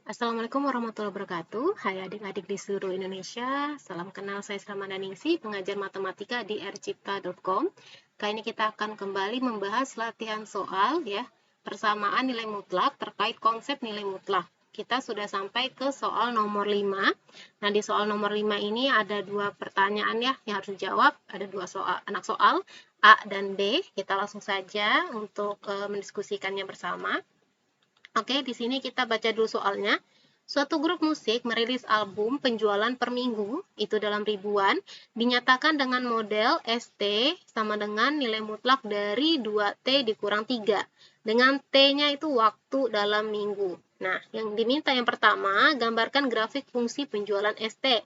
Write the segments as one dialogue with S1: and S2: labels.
S1: Assalamualaikum warahmatullahi wabarakatuh. Hai adik-adik di seluruh Indonesia. Salam kenal, saya Sramanda Ningsi, pengajar matematika di rcipta.com. Kali ini kita akan kembali membahas latihan soal ya, persamaan nilai mutlak terkait konsep nilai mutlak. Kita sudah sampai ke soal nomor 5. Nah, di soal nomor 5 ini ada dua pertanyaan ya yang harus dijawab. Ada dua anak soal, A dan B. Kita langsung saja untuk mendiskusikannya bersama. Oke, di sini kita baca dulu soalnya. Suatu grup musik merilis album penjualan per minggu, itu dalam ribuan, dinyatakan dengan model ST sama dengan nilai mutlak dari 2T dikurang 3. Dengan T-nya itu waktu dalam minggu. Nah, yang diminta yang pertama, gambarkan grafik fungsi penjualan ST.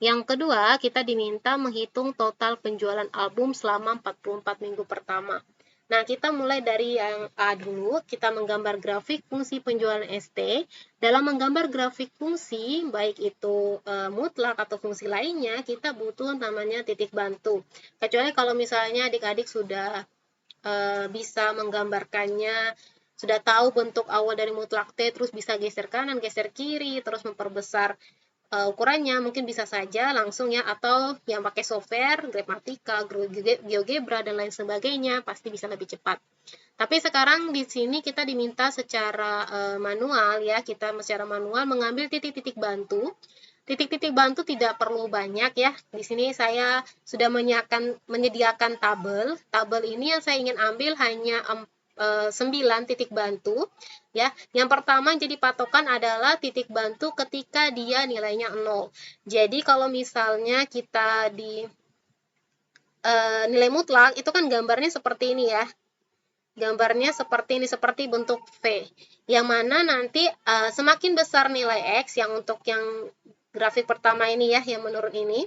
S1: Yang kedua, kita diminta menghitung total penjualan album selama 44 minggu pertama. Nah, kita mulai dari yang A dulu, kita menggambar grafik fungsi penjualan ST. Dalam menggambar grafik fungsi, baik itu mutlak atau fungsi lainnya, kita butuh namanya titik bantu. Kecuali kalau misalnya adik-adik sudah bisa menggambarkannya, sudah tahu bentuk awal dari mutlak T, terus bisa geser kanan, geser kiri, terus memperbesar ukurannya, mungkin bisa saja langsung ya, atau yang pakai software, Gramatika, GeoGebra, dan lain sebagainya, pasti bisa lebih cepat. Tapi sekarang di sini kita diminta secara manual ya, kita secara manual mengambil titik-titik bantu. Titik-titik bantu tidak perlu banyak ya. Di sini saya sudah menyediakan tabel. Tabel ini yang saya ingin ambil hanya 9 titik bantu ya. Yang pertama jadi patokan adalah titik bantu ketika dia nilainya 0. Jadi kalau misalnya kita di nilai mutlak itu kan gambarnya seperti ini ya. Gambarnya seperti ini, seperti bentuk V. Yang mana nanti semakin besar nilai X yang untuk yang grafik pertama ini ya, yang menurun ini.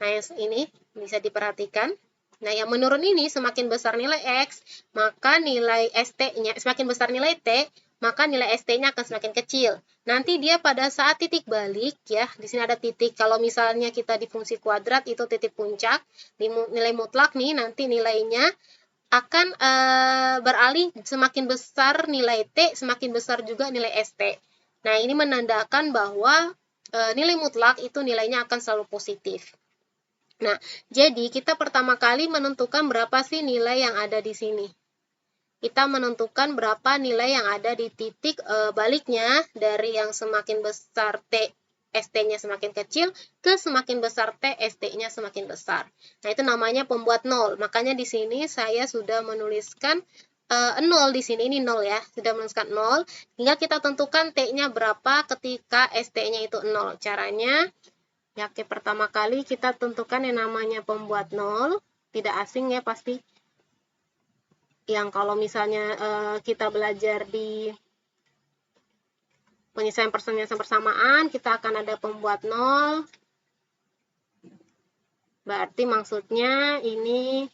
S1: Nah, yang ini bisa diperhatikan. Nah, yang menurun ini semakin besar nilai X, maka nilai ST-nya, semakin besar nilai T, maka nilai ST-nya akan semakin kecil. Nanti dia pada saat titik balik, ya, di sini ada titik. Kalau misalnya kita di fungsi kuadrat, itu titik puncak. Di nilai mutlak nih, nanti nilainya akan beralih semakin besar nilai T, semakin besar juga nilai ST. Nah, ini menandakan bahwa nilai mutlak itu nilainya akan selalu positif. Nah, jadi kita pertama kali menentukan berapa sih nilai yang ada di sini. Kita menentukan berapa nilai yang ada di titik baliknya dari yang semakin besar T, ST-nya semakin kecil ke semakin besar T, ST-nya semakin besar. Nah, itu namanya pembuat nol. Makanya di sini saya sudah menuliskan 0 di sini, ini 0 ya. Sudah menuliskan 0, hingga kita tentukan T-nya berapa ketika ST-nya itu 0. Caranya, ya, pertama kali kita tentukan yang namanya pembuat nol, tidak asing ya pasti. Yang kalau misalnya kita belajar di penyelesaian persamaan, kita akan ada pembuat nol. Berarti maksudnya ini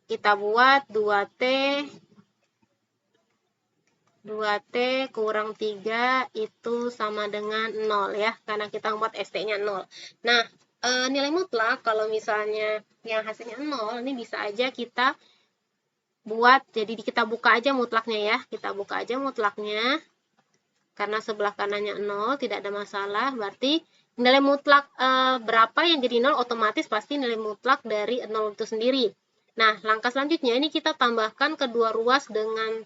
S1: kita buat 2T kurang 3 itu sama dengan 0 ya, karena kita buat ST-nya 0. Nah, nilai mutlak kalau misalnya yang hasilnya 0, ini bisa aja kita buat, jadi kita buka aja mutlaknya ya, kita buka aja mutlaknya, karena sebelah kanannya 0, tidak ada masalah, berarti nilai mutlak berapa yang jadi 0, otomatis pasti nilai mutlak dari 0 itu sendiri. Nah, langkah selanjutnya ini kita tambahkan kedua ruas dengan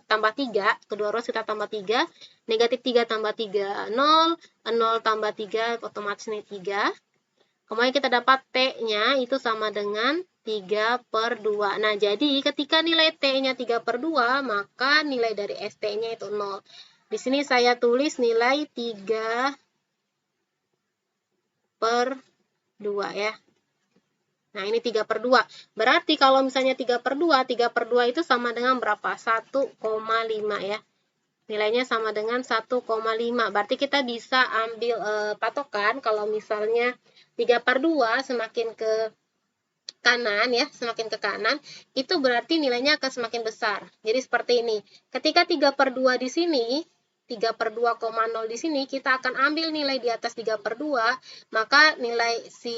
S1: tambah 3, kedua ruas kita tambah 3, negatif 3 tambah 3, 0, 0 tambah 3, otomatis ini 3. Kemudian kita dapat T-nya itu sama dengan 3/2. Nah, jadi ketika nilai T-nya 3/2, maka nilai dari ST-nya itu 0. Di sini saya tulis nilai 3/2 ya. Nah, ini 3/2. Berarti kalau misalnya 3/2, 3/2 itu sama dengan berapa? 1,5 ya. Nilainya sama dengan 1,5. Berarti kita bisa ambil patokan kalau misalnya 3/2 semakin ke kanan ya, semakin ke kanan, itu berarti nilainya akan semakin besar. Jadi seperti ini. Ketika 3/2 di sini, 3/2,0 di sini, kita akan ambil nilai di atas 3/2, maka nilai si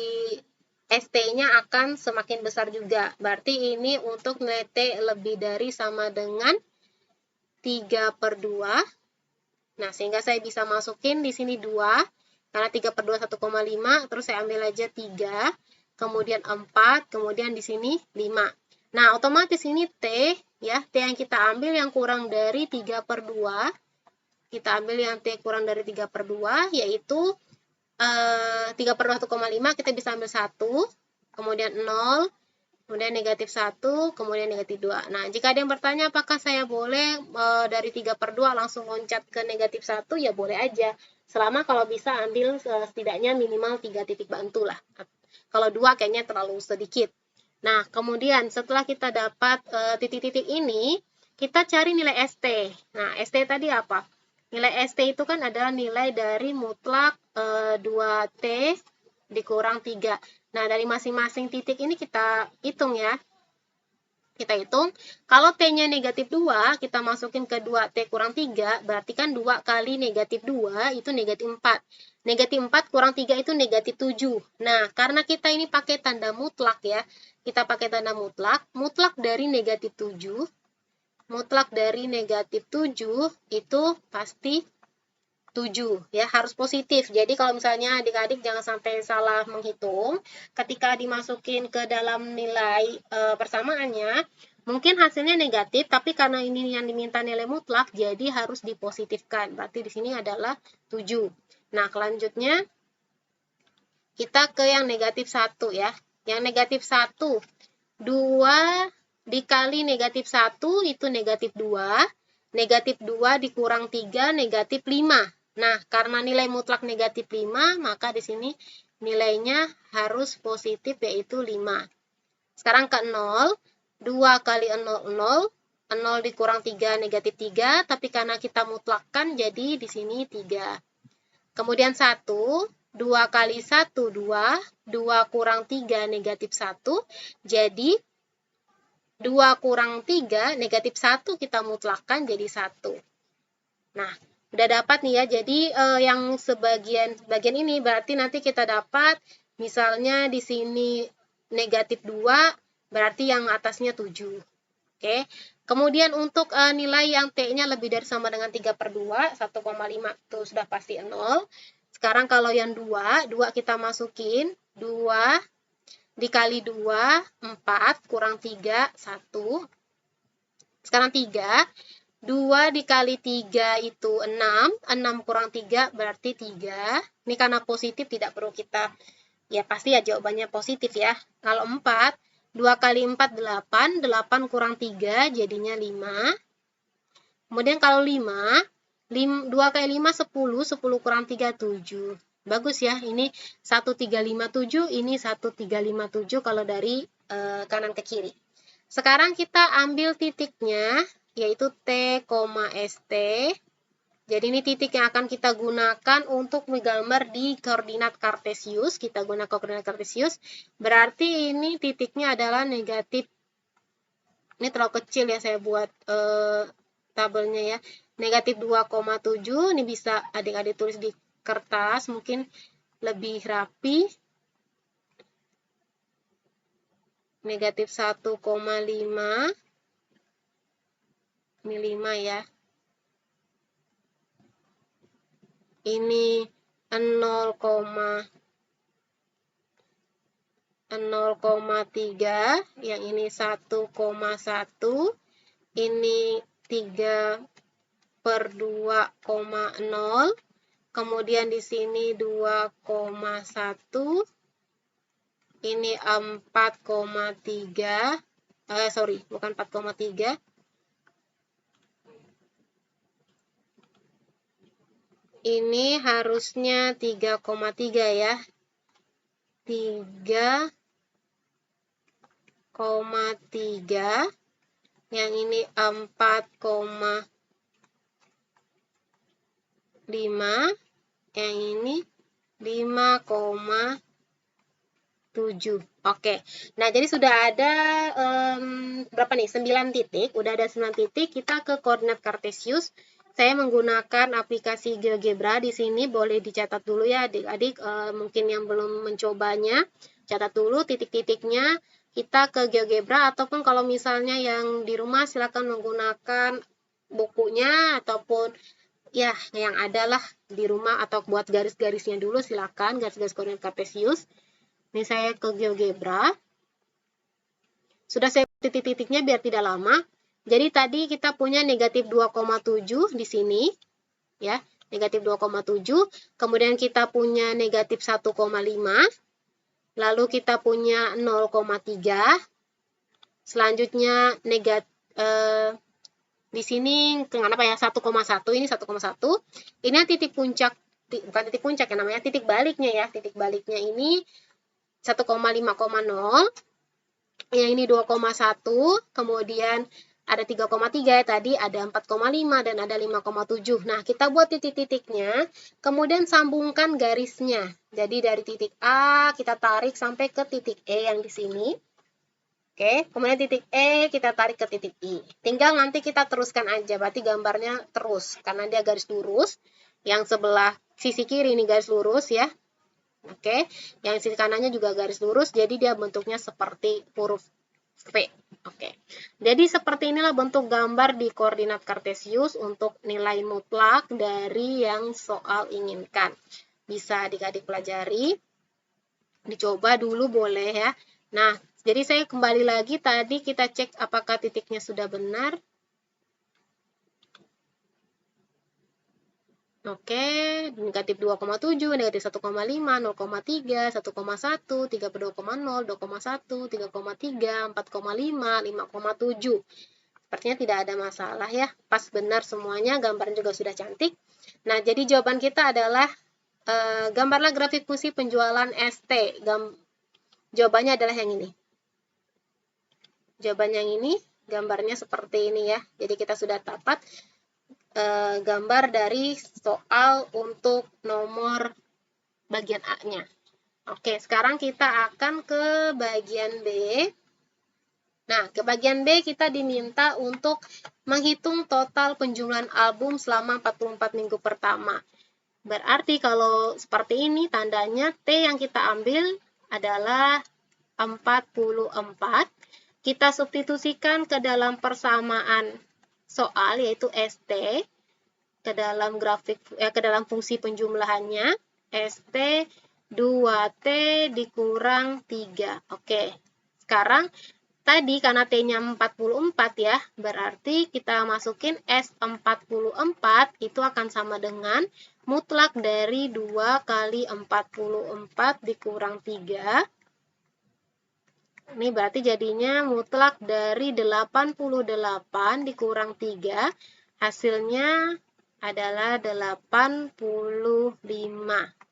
S1: ST-nya akan semakin besar juga. Berarti ini untuk nilai T lebih dari sama dengan 3/2. Nah, sehingga saya bisa masukin di sini 2, karena 3 per 2 1,5, terus saya ambil aja 3, kemudian 4, kemudian di sini 5. Nah, otomatis ini T, ya, T yang kita ambil yang kurang dari 3 per 2, kita ambil yang T kurang dari 3 per 2, yaitu 3 per 2 1,5, kita bisa ambil 1, kemudian 0, kemudian negatif 1, kemudian negatif 2. Nah, jika ada yang bertanya apakah saya boleh dari 3 per 2 langsung loncat ke negatif 1, ya boleh aja. Selama kalau bisa ambil setidaknya minimal 3 titik bantu lah. Kalau 2 kayaknya terlalu sedikit. Nah, kemudian setelah kita dapat titik-titik ini, kita cari nilai ST. Nah, ST tadi apa? Nilai ST itu kan adalah nilai dari mutlak 2T dikurang 3. Nah, dari masing-masing titik ini kita hitung ya. Kita hitung, kalau T-nya negatif 2, kita masukin ke 2T kurang 3, berarti kan 2 kali negatif 2 itu negatif 4. Negatif 4 kurang 3 itu negatif 7. Nah, karena kita ini pakai tanda mutlak ya, kita pakai tanda mutlak, mutlak dari negatif 7, mutlak dari negatif 7 itu pasti 7 ya, harus positif. Jadi kalau misalnya adik-adik jangan sampai salah menghitung ketika dimasukin ke dalam nilai persamaannya, mungkin hasilnya negatif, tapi karena ini yang diminta nilai mutlak jadi harus dipositifkan. Berarti di sini adalah 7. Nah, selanjutnya kita ke yang negatif 1 ya. Yang negatif 1, 2 dikali negatif 1 itu negatif 2. Negatif 2 dikurang 3, negatif 5. Nah, karena nilai mutlak negatif 5, maka di sini nilainya harus positif yaitu 5. Sekarang ke 0, 2 kali 0, 0. 0 dikurang 3, negatif 3. Tapi karena kita mutlakkan, jadi di sini 3. Kemudian 1, 2 kali 1, 2. 2 kurang 3, negatif 1. Jadi 2 kurang 3, negatif 1 kita mutlakkan jadi 1. Nah, udah dapat nih ya. Jadi yang bagian ini berarti nanti kita dapat misalnya di sini negatif 2, berarti yang atasnya 7. Oke. Kemudian untuk nilai yang T-nya lebih dari sama dengan 3 per 2, 1,5 itu sudah pasti 0. Sekarang kalau yang 2 kita masukin, 2 dikali 2, 4, kurang 3, 1. Sekarang 3. 2 dikali 3 itu 6, 6 kurang 3 berarti 3. Ini karena positif tidak perlu kita, ya pasti ya jawabannya positif ya. Kalau 4, 2 kali 4 8, 8 kurang 3 jadinya 5. Kemudian kalau 5, 2 kali 5 10, 10 kurang 3 7. Bagus ya, ini 1357, ini 1357 kalau dari kanan ke kiri. Sekarang kita ambil titiknya, yaitu T, ST. Jadi ini titik yang akan kita gunakan untuk menggambar di koordinat kartesius. Kita gunakan koordinat kartesius. Berarti ini titiknya adalah negatif. Ini terlalu kecil ya saya buat tabelnya ya. Negatif 2,7. Ini bisa adik-adik tulis di kertas. Mungkin lebih rapi. Negatif 1,5. Ini 5 ya. Ini 0,3, yang ini 1,1, ini 3 per 2,0, kemudian di sini 2,1, ini 4,3, bukan 4,3, ini harusnya 3,3 ya. 3,3. Yang ini 4,5. Yang ini 5,7. Oke. Nah, jadi sudah ada berapa nih? 9 titik. Udah ada 9 titik. Kita ke koordinat kartesius. Saya menggunakan aplikasi GeoGebra di sini, boleh dicatat dulu ya adik-adik, mungkin yang belum mencobanya, catat dulu titik-titiknya. Kita ke GeoGebra, ataupun kalau misalnya yang di rumah silakan menggunakan bukunya ataupun ya yang adalah di rumah atau buat garis-garisnya dulu silakan, garis-garis koordinat kartesius. Ini saya ke GeoGebra. Sudah saya titik-titiknya biar tidak lama. Jadi tadi kita punya negatif 2,7 di sini, ya, negatif 2,7. Kemudian kita punya negatif 1,5. Lalu kita punya 0,3. Selanjutnya negatif di sini kenapa ya 1,1, ini 1,1. Ini titik puncak, bukan titik puncak ya namanya, titik baliknya ya. Titik baliknya ini 1,5,0. Yang ini 2,1, kemudian ada 3,3 tadi, ada 4,5 dan ada 5,7. Nah, kita buat titik-titiknya, kemudian sambungkan garisnya. Jadi dari titik A kita tarik sampai ke titik E yang di sini. Oke, kemudian titik E kita tarik ke titik I. Tinggal nanti kita teruskan aja, berarti gambarnya terus, karena dia garis lurus. Yang sebelah sisi kiri ini garis lurus ya. Oke, yang sisi kanannya juga garis lurus, jadi dia bentuknya seperti huruf V. Oke, jadi seperti inilah bentuk gambar di koordinat kartesius untuk nilai mutlak dari yang soal inginkan. Bisa adik-adik pelajari, dicoba dulu boleh ya. Nah, jadi saya kembali lagi tadi kita cek apakah titiknya sudah benar. Oke, negatif 2,7, negatif 1,5, 0,3, 1,1, 32,0, 2,1, 3,3, 4,5, 5,7. Sepertinya tidak ada masalah ya, pas benar semuanya, gambarnya juga sudah cantik. Nah, jadi jawaban kita adalah gambarlah grafik fungsi penjualan ST. Jawabannya adalah yang ini. Jawaban yang ini, gambarnya seperti ini ya. Jadi kita sudah dapat gambar dari soal untuk nomor bagian A-nya. Oke, sekarang kita akan ke bagian B. Nah, ke bagian B kita diminta untuk menghitung total penjumlahan album selama 44 minggu pertama. Berarti kalau seperti ini tandanya T yang kita ambil adalah 44. Kita substitusikan ke dalam persamaan soal yaitu ST ke dalam ke dalam fungsi penjumlahannya ST 2T dikurang 3. Oke. Sekarang tadi karena T-nya 44 ya, berarti kita masukin S44 itu akan sama dengan mutlak dari 2 kali 44 dikurang 3. Ini berarti jadinya mutlak dari 88 dikurang 3, hasilnya adalah 85.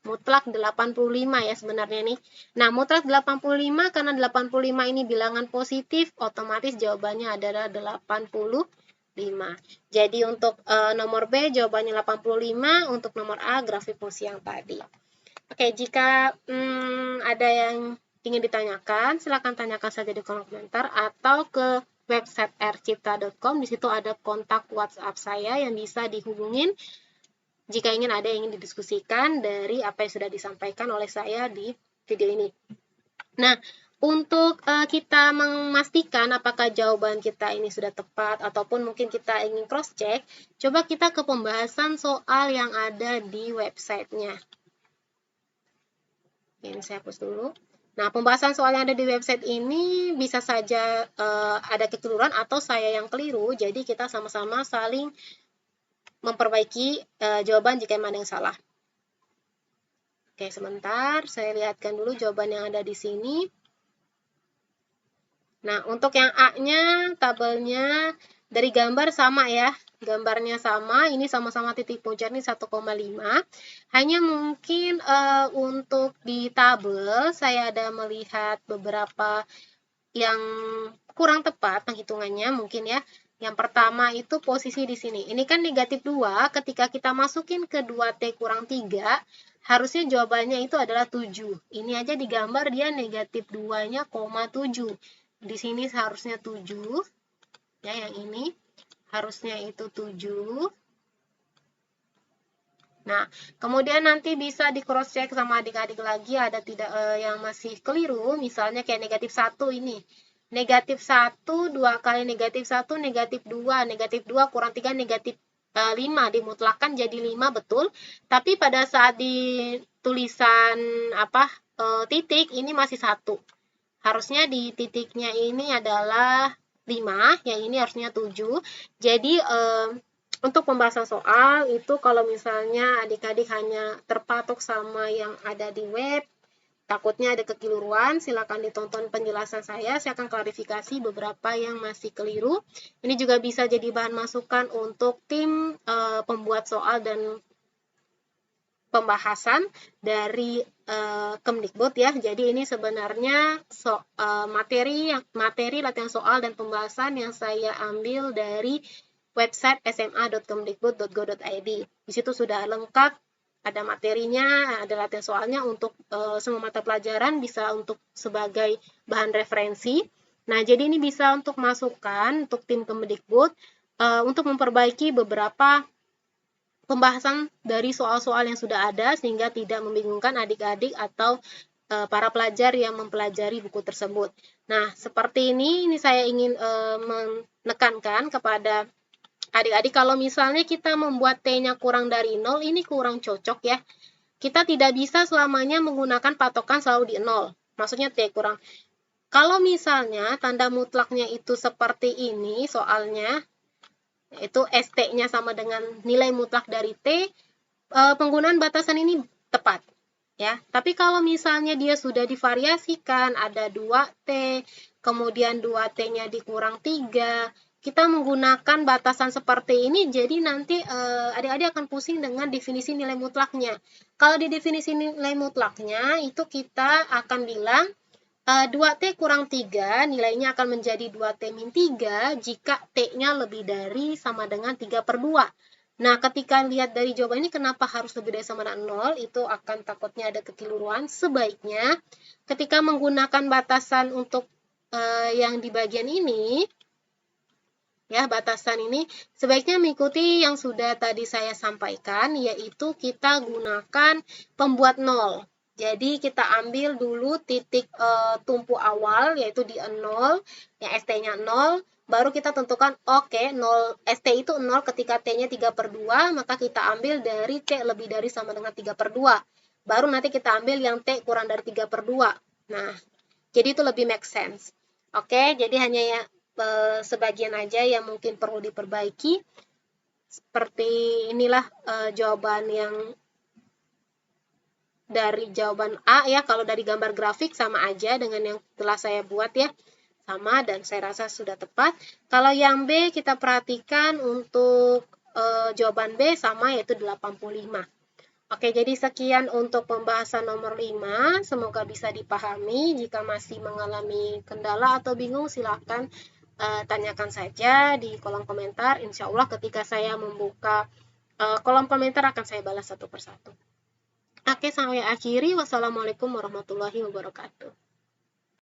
S1: Mutlak 85 ya sebenarnya nih. Nah, mutlak 85 karena 85 ini bilangan positif, otomatis jawabannya adalah 85. Jadi untuk nomor B jawabannya 85, untuk nomor A grafik fungsi yang tadi. Oke, jika ada yang ingin ditanyakan, silakan tanyakan saja di kolom komentar atau ke website rcipta.com. Di situ ada kontak WhatsApp saya yang bisa dihubungin jika ingin ada yang ingin didiskusikan dari apa yang sudah disampaikan oleh saya di video ini. Nah, untuk kita memastikan apakah jawaban kita ini sudah tepat ataupun mungkin kita ingin cross check, coba kita ke pembahasan soal yang ada di websitenya. Ini saya hapus dulu. Nah, pembahasan soal yang ada di website ini bisa saja ada kekeliruan atau saya yang keliru, jadi kita sama-sama saling memperbaiki jawaban jika memang ada yang salah. Oke, sebentar, saya lihatkan dulu jawaban yang ada di sini. Nah, untuk yang A-nya, tabelnya dari gambar sama ya. Gambarnya sama, ini sama-sama titik puncak ini 1,5. Hanya mungkin untuk di tabel, saya ada melihat beberapa yang kurang tepat penghitungannya mungkin ya. Yang pertama itu posisi di sini. Ini kan negatif 2, ketika kita masukin ke 2T kurang 3, harusnya jawabannya itu adalah 7. Ini aja digambar dia negatif 2-nya, 7. Di sini seharusnya 7. Ya, yang ini harusnya itu 7. Nah, kemudian nanti bisa di cross check sama adik-adik lagi ada tidak yang masih keliru, misalnya kayak negatif 1 ini. Negatif 1, 2 kali negatif 1, negatif 2. Negatif 2 kurang 3, negatif 5, dimutlakkan jadi 5 betul, tapi pada saat di tulisan titik ini masih 1. Harusnya di titiknya ini adalah 5, yang ini harusnya 7. Jadi untuk pembahasan soal itu kalau misalnya adik-adik hanya terpatok sama yang ada di web, takutnya ada kekeliruan, silakan ditonton penjelasan saya akan klarifikasi beberapa yang masih keliru. Ini juga bisa jadi bahan masukan untuk tim pembuat soal dan pembahasan dari Kemdikbud ya. Jadi ini sebenarnya materi latihan soal dan pembahasan yang saya ambil dari website sma.kemdikbud.go.id. Di situ sudah lengkap, ada materinya, ada latihan soalnya untuk semua mata pelajaran, bisa untuk sebagai bahan referensi. Nah, jadi ini bisa untuk masukan untuk tim Kemdikbud untuk memperbaiki beberapa pembahasan dari soal-soal yang sudah ada sehingga tidak membingungkan adik-adik atau para pelajar yang mempelajari buku tersebut. Nah, seperti ini saya ingin menekankan kepada adik-adik kalau misalnya kita membuat T-nya kurang dari 0, ini kurang cocok ya. Kita tidak bisa selamanya menggunakan patokan selalu di 0. Maksudnya T kurang. Kalau misalnya tanda mutlaknya itu seperti ini soalnya, itu ST-nya sama dengan nilai mutlak dari T, penggunaan batasan ini tepat. Ya, tapi kalau misalnya dia sudah divariasikan, ada 2T, kemudian 2T-nya dikurang 3, kita menggunakan batasan seperti ini, jadi nanti adik-adik akan pusing dengan definisi nilai mutlaknya. Kalau di definisi nilai mutlaknya, itu kita akan bilang 2T kurang 3, nilainya akan menjadi 2T min 3 jika T-nya lebih dari sama dengan 3/2. Nah, ketika lihat dari jawaban ini, kenapa harus lebih dari sama dengan 0, itu akan takutnya ada kekeliruan. Sebaiknya, ketika menggunakan batasan untuk yang di bagian ini, ya, batasan ini, sebaiknya mengikuti yang sudah tadi saya sampaikan, yaitu kita gunakan pembuat 0. Jadi, kita ambil dulu titik tumpu awal, yaitu di 0, yang ST-nya 0, baru kita tentukan, oke, 0, ST itu 0 ketika T-nya 3/2, maka kita ambil dari T lebih dari sama dengan 3/2. Baru nanti kita ambil yang T kurang dari 3/2. Nah, jadi itu lebih make sense. Oke, jadi hanya ya sebagian aja yang mungkin perlu diperbaiki. Seperti inilah jawaban yang dari jawaban A ya, kalau dari gambar grafik sama aja dengan yang telah saya buat ya. Sama dan saya rasa sudah tepat. Kalau yang B kita perhatikan untuk jawaban B sama yaitu 85. Oke, jadi sekian untuk pembahasan nomor 5. Semoga bisa dipahami. Jika masih mengalami kendala atau bingung, silakan tanyakan saja di kolom komentar. Insya Allah ketika saya membuka kolom komentar akan saya balas satu persatu. Oke, sampai akhiri. Wassalamualaikum warahmatullahi wabarakatuh.